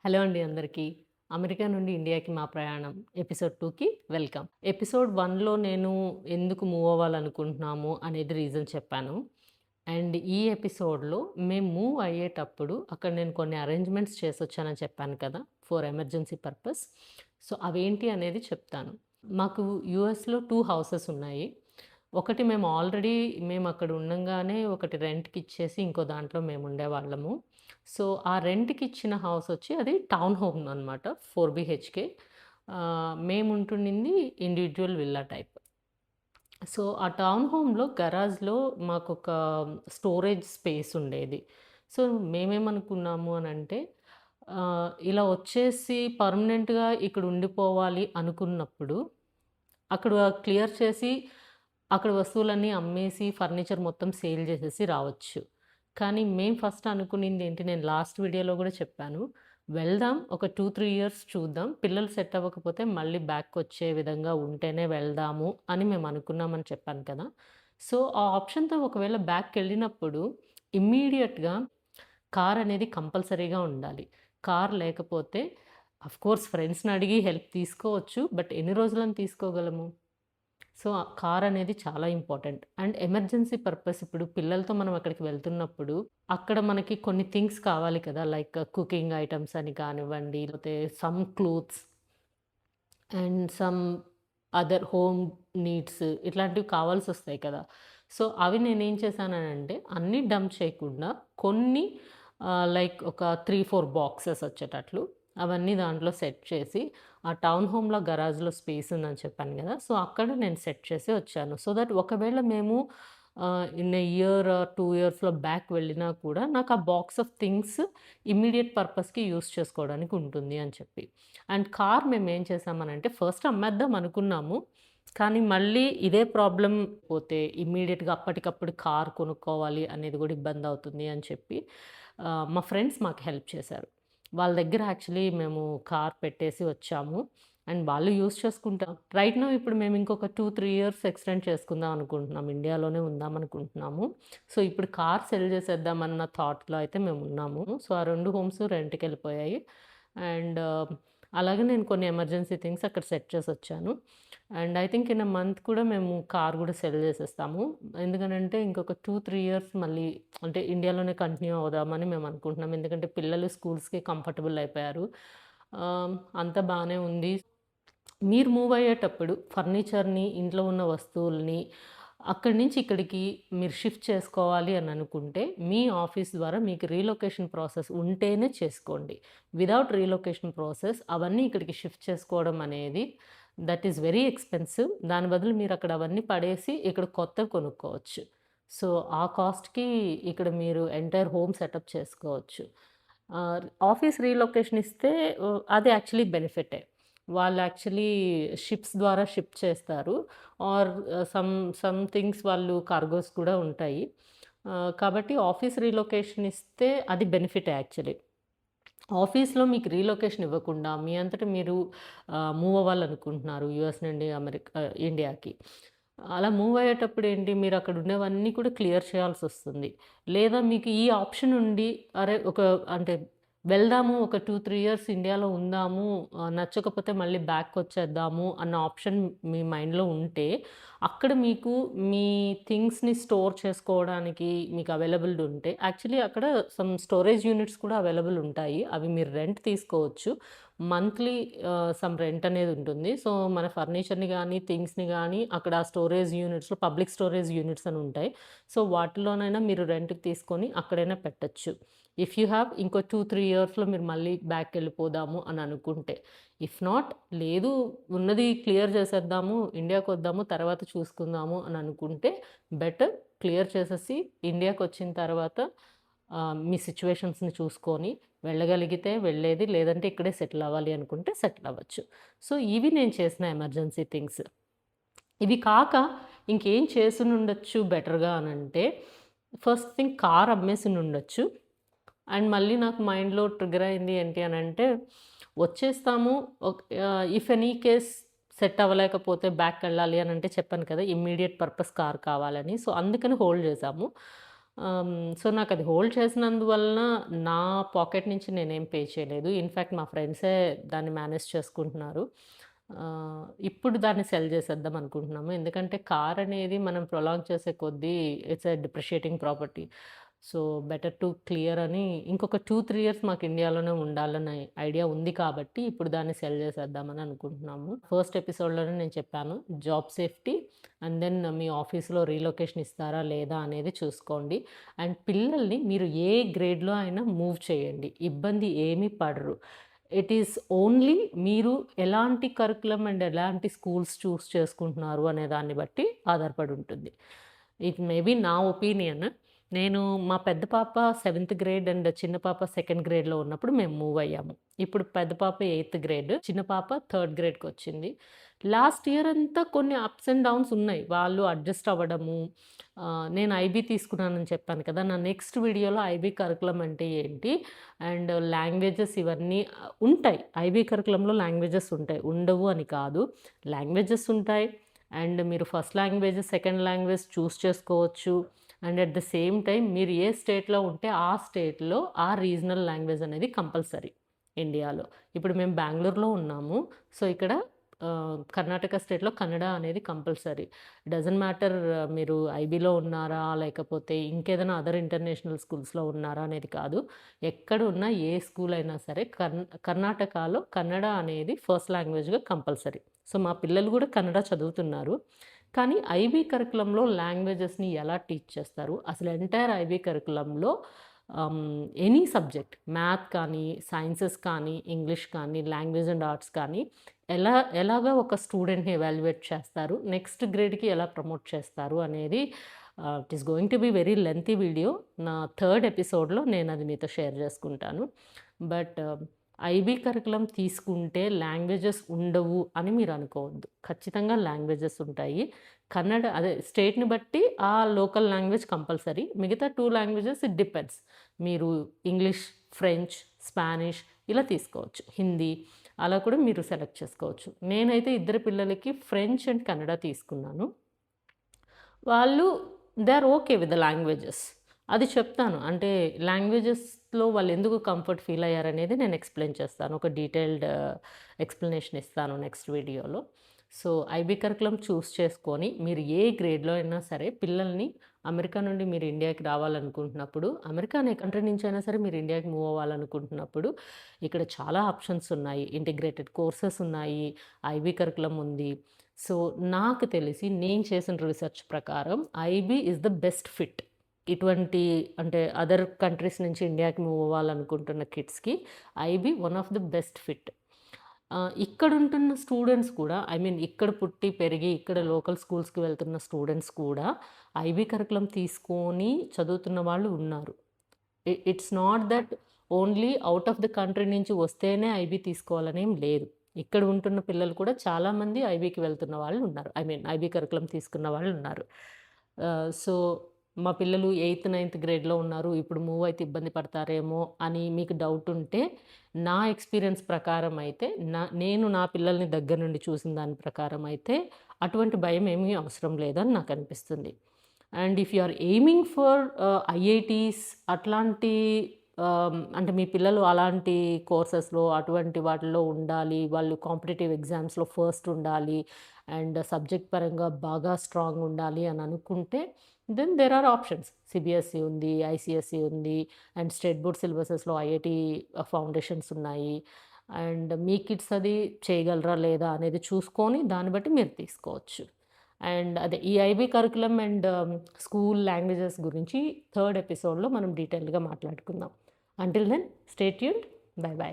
Hello అండి అందరికీ. America నుండి ఇండియాకి మా ప్రయాణం ఎపిసోడ్ 2కి వెల్కమ్. ఎపిసోడ్ 1లో నేను ఎందుకు మూవ్ అవ్వాలనుకుంటున్నాము అనేది రీజన్ చెప్పాను. అండ్ ఈ ఎపిసోడ్‌లో మేము మూవ్ అయ్యేటప్పుడు అక్కడ నేను కొన్ని అరేంజ్‌మెంట్స్ చేసొచ్చానని చెప్పాను కదా! For emergency purpose. సో, అవేంటి అనేది చెప్తాను. మాకు యూఎస్‌లో 2 హౌసెస్ ఉన్నాయి. ఒకటి మేము అక్కడ ఉండంగానే ఒకటి రెంట్‌కిచ్చేసి ఇంకో దాంట్లో మేముండేవాళ్ళము. సో, ఆ రెంట్‌కిచ్చిన హౌస్ వచ్చి అది టౌన్ హోమ్ అనమాట. 4 బీహెచ్‌కే. మేముంటుండింది ఇండివిడ్యువల్ విల్లా టైప్. సో, ఆ టౌన్ హోమ్‌లో గరాజ్‌లో మాకొక స్టోరేజ్ స్పేస్ ఉండేది. సో, మేమేమనుకున్నాము అనంటే ఇలా వచ్చేసి పర్మనెంట్‌గా ఇక్కడ ఉండిపోవాలి అనుకున్నప్పుడు, అక్కడ క్లియర్ చేసి, అక్కడ వస్తువులన్నీ అమ్మేసి, ఫర్నిచర్ మొత్తం సేల్ చేసేసి రావచ్చు. కానీ మేము ఫస్ట్ అనుకునిందేంటి, నేను లాస్ట్ వీడియోలో గూడా చెప్పాను. వెళ్దాం ఒక 2, 3 ఇయర్స్ చూద్దాం. పిల్లలు సెట్ అవ్వకపోతే మళ్ళీ బ్యాక్‌కొచ్చే విధంగా ఉంటేనే వెళ్దాము అని మేమనుకున్నామని చెప్పాను కదా! సో, ఆ ఆప్షన్‌తో ఒకవేళ బ్యాక్‌కెళ్ళినప్పుడు ఇమ్మీడియేట్‌గా కారనేది కంపల్సరీగా ఉండాలి. కార్ లేకపోతే ఆఫ్‌కోర్స్ ఫ్రెండ్స్‌ని అడిగి హెల్ప్ తీసుకోవచ్చు. బట్ ఎన్ని రోజులని తీసుకోగలము? సో, ఆ కారనేది చాలా ఇంపార్టెంట్. అండ్ ఎమర్జెన్సీ పర్పస్ ఇప్పుడు పిల్లలతో మనం అక్కడికి వెళ్తున్నప్పుడు, అక్కడ మనకి కొన్ని థింగ్స్ కావాలి కదా! లైక్ కుకింగ్ ఐటెమ్స్ అని కానివ్వండి, లేకపోతే some clothes and some other home needs ఇట్లాంటివి కావాల్సొస్తాయి కదా! సో, అవి నేనేం చేశాననంటే అన్నీ డంప్ చేయకుండా కొన్ని లైక్ ఒక 3, 4 బాక్సెస్ వచ్చేటట్లు అవన్నీ దాంట్లో సెట్ చేసి, ఆ టౌన్ హోమ్‌లో గరాజ్‌లో స్పేస్ ఉందని చెప్పాను గదా! సో, అక్కడ నేను సెట్ చేసి వచ్చాను. సో దట్ ఒకవేళ మేము ఇన్ ఎ ఇయర్ ఆర్ 2 ఇయర్స్‌లో బ్యాక్ వెళ్ళినా కూడా నాకు ఆ బాక్స్ ఆఫ్ థింగ్స్ ఇమ్మీడియేట్ పర్పస్‌కి యూజ్ చేసుకోవడానికి ఉంటుంది అని చెప్పి. అండ్ కార్ మేమేం చేసామనంటే ఫస్ట్ అమ్మేద్దాం అనుకున్నాము. కానీ మళ్ళీ ఇదే ప్రాబ్లమ్ పోతే ఇమ్మీడియేట్‌గా అప్పటికప్పుడు కార్ కొనుక్కోవాలి అనేది గూడా ఇబ్బందవుతుంది అని చెప్పి మా ఫ్రెండ్స్ మాకు హెల్ప్ చేశారు. వాళ్ళ దగ్గర యాక్చువల్లీ మేము కార్ పెట్టేసి వచ్చాము. అండ్ వాళ్ళు యూజ్ చేసుకుంటాం. రైట్ నౌ ఇప్పుడు మేము ఇంకొక 2, 3 ఇయర్స్ ఎక్స్‌టెండ్ చేసుకుందాం అనుకుంటున్నాం. ఇండియాలోనే ఉందాం అనుకుంటున్నాము. సో, ఇప్పుడు కార్ సెల్ చేసేద్దామన్న థాట్‌లో అయితే మేమున్నాము. సో, ఆ 2 హోమ్స్ రెంట్‌కెళ్ళిపోయాయి. అండ్ అలాగే నేను కొన్ని ఎమర్జెన్సీ థింగ్స్ అక్కడ సెట్ చేసొచ్చాను. And I think in a month కూడా మేము కార్ గూడా సెల్ చేసేస్తాము. ఎందుకనంటే ఇంకొక 2, 3 ఇయర్స్ మళ్ళీ అంటే ఇండియాలోనే కంటిన్యూ అవుదామని మేమనుకుంటున్నాం. ఎందుకంటే పిల్లలు స్కూల్స్‌కి కంఫర్టబుల్ అయిపోయారు. అంతా బానే ఉంది. మీరు మూవ్ అయ్యేటప్పుడు ఫర్నిచర్‌ని, ఇంట్లో ఉన్న వస్తువుల్ని అక్కడి నుంచి ఇక్కడికి మీరు షిఫ్ట్ చేసుకోవాలి అని అనుకుంటే, మీ ఆఫీస్ ద్వారా మీకు రీలొకేషన్ ప్రాసెస్ ఉంటేనే చేసుకోండి. వితౌట్ రీలొకేషన్ ప్రాసెస్ అవన్నీ ఇక్కడికి షిఫ్ట్ చేసుకోవడం అనేది దట్ ఈస్ వెరీ ఎక్స్‌పెన్సివ్. దాని బదులు మీరు అక్కడ అవన్నీ పడేసి ఇక్కడ కొత్తవి కొనుక్కోవచ్చు. సో, ఆ కాస్ట్‌కి ఇక్కడ మీరు ఎంటైర్ హోమ్ సెటప్ చేసుకోవచ్చు. ఆఫీస్ రీలొకేషన్ ఇస్తే అది యాక్చువల్లీ బెనిఫిటే. వాళ్ళు యాక్చువల్లీ షిప్స్ ద్వారా షిప్ చేస్తారు. ఆర్ సమ్ సమ్ థింగ్స్ వాళ్ళు కార్గోస్ కూడా ఉంటాయి. కాబట్టి ఆఫీస్ రీలొకేషన్ ఇస్తే అది బెనిఫిటే యాక్చువల్లీ. ఆఫీస్‌లో మీకు రీలొకేషన్ ఇవ్వకుండా మీ అంతట మీరు మూవ్ అవ్వాలనుకుంటున్నారు యూఎస్ నుండి ఇండియాకి. అలా మూవ్ అయ్యేటప్పుడు ఏంటి మీరు అక్కడ ఉన్నవన్నీ కూడా క్లియర్ చేయాల్సొస్తుంది. లేదా మీకు ఈ ఆప్షన్ ఉండి అరే! అంటే వెళ్దాము ఒక 2, 3 ఇయర్స్ ఇండియాలో ఉందాము. నచ్చకపోతే మళ్ళీ బ్యాక్‌కొచ్చేద్దాము అన్న ఆప్షన్ మీ మైండ్‌లో ఉంటే, అక్కడ మీకు మీ థింగ్స్‌ని స్టోర్ చేసుకోవడానికి మీకు అవైలబుల్ ఉంటే యాక్చువల్లీ అక్కడ సమ్ స్టోరేజ్ యూనిట్స్ కూడా అవైలబుల్ ఉంటాయి. అవి మీరు రెంట్ తీసుకోవచ్చు. మంత్లీ సమ్ రెంట్ అనేది ఉంటుంది. సో, మన ఫర్నిచర్‌ని గానీ, థింగ్స్‌ని గానీ అక్కడ ఆ స్టోరేజ్ యూనిట్స్‌లో పబ్లిక్ స్టోరేజ్ యూనిట్స్ అని ఉంటాయి. సో, వాటిలోనైనా మీరు రెంట్‌కి తీసుకొని అక్కడైనా పెట్టొచ్చు. ఇఫ్ యూ హావ్ ఇంకో 2, 3 ఇయర్స్‌లో మీరు మళ్ళీ బ్యాక్‌కెళ్ళిపోదాము అని అనుకుంటే. ఇఫ్ నాట్ లేదు ఉన్నది క్లియర్ చేసేద్దాము, ఇండియాకొద్దాము తర్వాత చూసుకుందాము అని అనుకుంటే బెటర్ క్లియర్ చేసేసి ఇండియాకొచ్చిన తర్వాత మీ సిట్యుయేషన్స్‌ని చూసుకొని వెళ్ళగలిగితే వెళ్ళేది. లేదంటే ఇక్కడే సెటిల్ అవ్వాలి అనుకుంటే సెటిల్ అవ్వచ్చు. సో, ఇవి నేను చేసిన ఎమర్జెన్సీ థింగ్స్. ఇవి కాక ఇంకేం చేసునుండొచ్చు బెటర్‌గా అనంటే, ఫస్ట్ థింగ్ కార్ అమ్మేసునుండొచ్చు. అండ్ మళ్ళీ నాకు మైండ్‌లో ట్రిగ్గర్ అయింది ఏంటి అనంటే, వచ్చేస్తాము ఇఫ్ ఎనీ కేస్ సెట్ అవ్వలేకపోతే బ్యాక్‌కెళ్ళాలి అనంటే చెప్పాను కదా! ఇమ్మీడియేట్ పర్పస్ కార్ కావాలని. సో, అందుకని హోల్డ్ చేశాము. సో, నాకది హోల్డ్ చేసినందువలన నా పాకెట్ నుంచి నేనేం పే చేయలేదు. ఇన్‌ఫాక్ట్ మా ఫ్రెండ్సే దాన్ని మేనేజ్ చేసుకుంటున్నారు. ఇప్పుడు దాన్ని సెల్ చేసేద్దాం అనుకుంటున్నాము. ఎందుకంటే కారనేది మనం ప్రొలాంగ్ చేసే కొద్దీ it's a depreciating property. So, better to clear అని ఇంకొక 2, 3 ఇయర్స్ మాకు ఇండియాలోనే ఉండాలనే ఐడియా ఉంది కాబట్టి ఇప్పుడు దాన్ని సెల్ చేసేద్దామని అనుకుంటున్నాము. ఫస్ట్ ఎపిసోడ్‌లోనే నేను చెప్పాను. జాబ్ సేఫ్టీ అండ్ దెన్ మీ ఆఫీస్‌లో రీలొకేషన్ ఇస్తారా లేదా అనేది చూసుకోండి. అండ్ పిల్లల్ని మీరు ఏ గ్రేడ్‌లో అయినా మూవ్ చేయండి. ఇబ్బంది ఏమీ పడరు. ఇట్ ఈస్ ఓన్లీ మీరు ఎలాంటి కరిక్యులమ్ అండ్ ఎలాంటి స్కూల్స్ చూస్ చేసుకుంటున్నారు అనే దాన్ని బట్టి ఆధారపడి ఉంటుంది. ఇట్ మే బీ నా ఒపీనియన్. నేను మా పెద్ద పాప 7th గ్రేడ్ అండ్ చిన్న పాప 2nd గ్రేడ్‌లో ఉన్నప్పుడు మేము మూవ్ అయ్యాము. ఇప్పుడు పెద్ద పాప 8th గ్రేడ్, చిన్న పాప 3rd గ్రేడ్‌కొచ్చింది. లాస్ట్ ఇయర్ అంతా కొన్ని అప్స్ అండ్ డౌన్స్ ఉన్నాయి. వాళ్ళు అడ్జస్ట్ అవ్వడము. నేను ఐబీ తీసుకున్నానని చెప్పాను కదా! నా నెక్స్ట్ వీడియోలో ఐబీ కరిక్యులమ్ అంటే ఏంటి అండ్ లాంగ్వేజెస్ ఇవన్నీ ఉంటాయి. ఐబీ కరిక్యులంలో లాంగ్వేజెస్ ఉంటాయి. ఉండవు అని కాదు. లాంగ్వేజెస్ ఉంటాయి. అండ్ మీరు ఫస్ట్ లాంగ్వేజ్, సెకండ్ లాంగ్వేజ్ చూస్ చేసుకోవచ్చు. And at the same time మీరు ఏ స్టేట్‌లో ఉంటే ఆ స్టేట్‌లో ఆ రీజనల్ లాంగ్వేజ్ అనేది కంపల్సరీ ఇండియాలో. ఇప్పుడు మేము బెంగుళూరులో ఉన్నాము. సో, ఇక్కడ కర్ణాటక స్టేట్‌లో కన్నడ అనేది కంపల్సరీ. డజంట్ మ్యాటర్ మీరు ఐబీలో ఉన్నారా, లేకపోతే ఇంకేదైనా అదర్ ఇంటర్నేషనల్ స్కూల్స్‌లో ఉన్నారా అనేది కాదు. ఎక్కడ ఉన్నా ఏ స్కూల్ అయినా సరే కర్ణాటకలో కన్నడ అనేది ఫస్ట్ లాంగ్వేజ్‌గా కంపల్సరీ. సో, మా పిల్లలు కూడా కన్నడ చదువుతున్నారు. కానీ ఐబీ కరిక్యులంలో లాంగ్వేజెస్‌ని ఎలా టీచ్ చేస్తారు? అసలు ఎంటైర్ ఐబీ కరిక్యులంలో ఎనీ సబ్జెక్ట్ మ్యాథ్ కానీ, సైన్సెస్ కానీ, ఇంగ్లీష్ కానీ, లాంగ్వేజ్ అండ్ ఆర్ట్స్ కానీ ఎలాగా ఒక స్టూడెంట్‌ని ఎవాల్యుయేట్ చేస్తారు? నెక్స్ట్ గ్రేడ్‌కి ఎలా ప్రమోట్ చేస్తారు అనేది it is going to be very lengthy video. నా 3rd ఎపిసోడ్‌లో నేను అది మీతో షేర్ చేసుకుంటాను. బట్ ఐబీ కరికులం తీసుకుంటే లాంగ్వేజెస్ ఉండవు అని మీరు అనుకోవద్దు. ఖచ్చితంగా లాంగ్వేజెస్ ఉంటాయి. కన్నడ అదే స్టేట్‌ని బట్టి ఆ లోకల్ లాంగ్వేజ్ కంపల్సరీ. మిగతా 2 లాంగ్వేజెస్ ఇట్ డిపెండ్స్. మీరు ఇంగ్లీష్, ఫ్రెంచ్, స్పానిష్ ఇలా తీసుకోవచ్చు. హిందీ అలా కూడా మీరు సెలెక్ట్ చేసుకోవచ్చు. నేనైతే ఇద్దరు పిల్లలకి ఫ్రెంచ్ అండ్ కన్నడ తీసుకున్నాను. వాళ్ళు they are okay with the languages. అది చెప్తాను. అంటే లాంగ్వేజెస్‌లో వాళ్ళు ఎందుకు కంఫర్ట్ ఫీల్ అయ్యారనేది నేను ఎక్స్‌ప్లెయిన్ చేస్తాను. ఒక డీటెయిల్డ్ ఎక్స్‌ప్లనేషన్ ఇస్తాను నెక్స్ట్ వీడియోలో. సో, ఐబీ కరికులం చూస్ చేసుకొని మీరు ఏ గ్రేడ్‌లో అయినా సరే పిల్లల్ని అమెరికా నుండి మీరు ఇండియాకి రావాలనుకుంటున్నప్పుడు, అమెరికా అనే కంట్రీ నుంచి అయినా సరే మీరు ఇండియాకి మూవ్ అవ్వాలనుకుంటున్నప్పుడు ఇక్కడ చాలా ఆప్షన్స్ ఉన్నాయి. ఇంటిగ్రేటెడ్ కోర్సెస్ ఉన్నాయి. ఐబీ కరికులం ఉంది. సో, నాకు తెలిసి నేను చేసిన రీసెర్చ్ ప్రకారం IB is the best fit. ఇటువంటి అంటే అదర్ కంట్రీస్ నుంచి ఇండియాకి మూవ్ అవ్వాలనుకుంటున్న కిడ్స్‌కి IB one of the best fit. ఇక్కడుంటున్న స్టూడెంట్స్ కూడా ఐ మీన్ ఇక్కడ పుట్టి, పెరిగి ఇక్కడ లోకల్ స్కూల్స్‌కి వెళ్తున్న స్టూడెంట్స్ కూడా ఐబీ కరికులం తీసుకొని చదువుతున్న వాళ్ళు ఉన్నారు. It's not that only out of the country నుంచి వస్తేనే ఐబీ తీసుకోవాలనేం లేదు. ఇక్కడ ఉంటున్న పిల్లలు కూడా చాలామంది ఐబీకి వెళ్తున్న వాళ్ళు ఉన్నారు. ఐ మీన్ ఐబీ కరికులం తీసుకున్న వాళ్ళు ఉన్నారు. సో, మా పిల్లలు 8th, 9th గ్రేడ్‌లో ఉన్నారు. ఇప్పుడు మూవ్ అయితే ఇబ్బంది పడతారేమో అని మీకు డౌట్ ఉంటే, నా ఎక్స్‌పీరియన్స్ ప్రకారం అయితే నేను నా పిల్లల్ని దగ్గర నుండి చూసిన దాని ప్రకారం అయితే అటువంటి భయం ఏమీ అవసరం లేదని నాకు అనిపిస్తుంది. And if you are aiming for IITs అట్లాంటి అంటే మీ పిల్లలు అలాంటి కోర్సెస్‌లో అటువంటి వాటిలో ఉండాలి. వాళ్ళు కాంపిటీటివ్ ఎగ్జామ్స్‌లో ఫస్ట్ ఉండాలి. అండ్ సబ్జెక్ట్ పరంగా బాగా స్ట్రాంగ్ ఉండాలి అని అనుకుంటే then there are options. CBSE ఉంది, ఐసీఎస్ఈ ఉంది అండ్ స్టేట్ బోర్డ్ సిలబసెస్‌లో ఐఐటీ ఫౌండేషన్స్ ఉన్నాయి. అండ్ మీ కిడ్స్ అది చేయగలరా లేదా అనేది చూసుకొని దాన్ని బట్టి మీరు తీసుకోవచ్చు. అండ్ అదే ఈ IB curriculum and school languages గురించి 3rd ఎపిసోడ్‌లో మనం డీటెయిల్డ్‌గా మాట్లాడుకుందాం. Until then stay tuned. Bye by.